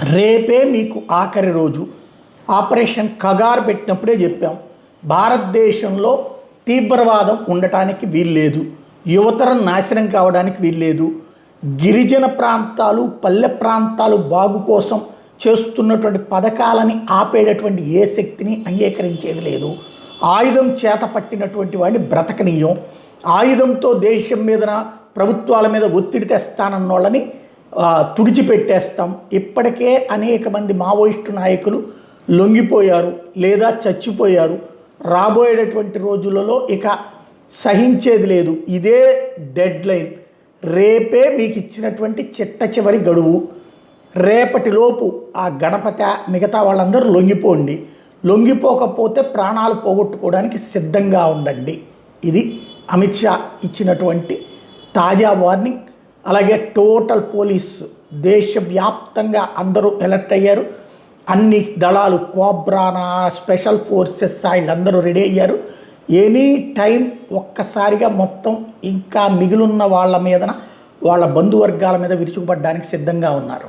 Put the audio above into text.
రేపే మీకు ఆఖరి రోజు. ఆపరేషన్ కగార్ పెట్టినప్పుడే చెప్పాం, భారతదేశంలో తీవ్రవాదం ఉండటానికి వీల్లేదు, యువతరం నాశనం కావడానికి వీల్లేదు, గిరిజన ప్రాంతాలు పల్లె ప్రాంతాలు బాగు కోసం చేస్తున్నటువంటి పథకాలని ఆపేటటువంటి ఏ శక్తిని అంగీకరించేది లేదు. ఆయుధం చేత పట్టినటువంటి వాడిని బ్రతకనీయం, ఆయుధంతో దేశం మీదన ప్రభుత్వాల మీద ఒత్తిడి తెస్తానన్న వాళ్ళని తుడిచిపెట్టేస్తాం. ఇప్పటికే అనేక మంది మావోయిస్టు నాయకులు లొంగిపోయారు లేదా చచ్చిపోయారు. రాబోయేటటువంటి రోజులలో ఇక సహించేది లేదు. ఇదే డెడ్ లైన్. రేపే మీకు ఇచ్చినటువంటి చిట్ట చివరి గడువు. రేపటిలోపు ఆ గణపతి మిగతా వాళ్ళందరూ లొంగిపోండి. లొంగిపోకపోతే ప్రాణాలు పోగొట్టుకోవడానికి సిద్ధంగా ఉండండి. ఇది అమిత్ షా ఇచ్చినటువంటి తాజా వార్నింగ్. అలాగే టోటల్ పోలీసు దేశవ్యాప్తంగా అందరూ ఎలర్ట్ అయ్యారు. అన్ని దళాలు, కోబ్రానా, స్పెషల్ ఫోర్సెస్ వీళ్ళందరూ రెడీ అయ్యారు. ఎనీ టైం ఒక్కసారిగా మొత్తం ఇంకా మిగిలిన వాళ్ళ మీదన వాళ్ళ బంధువర్గాల మీద విరుచుకుపడడానికి సిద్ధంగా ఉన్నారు.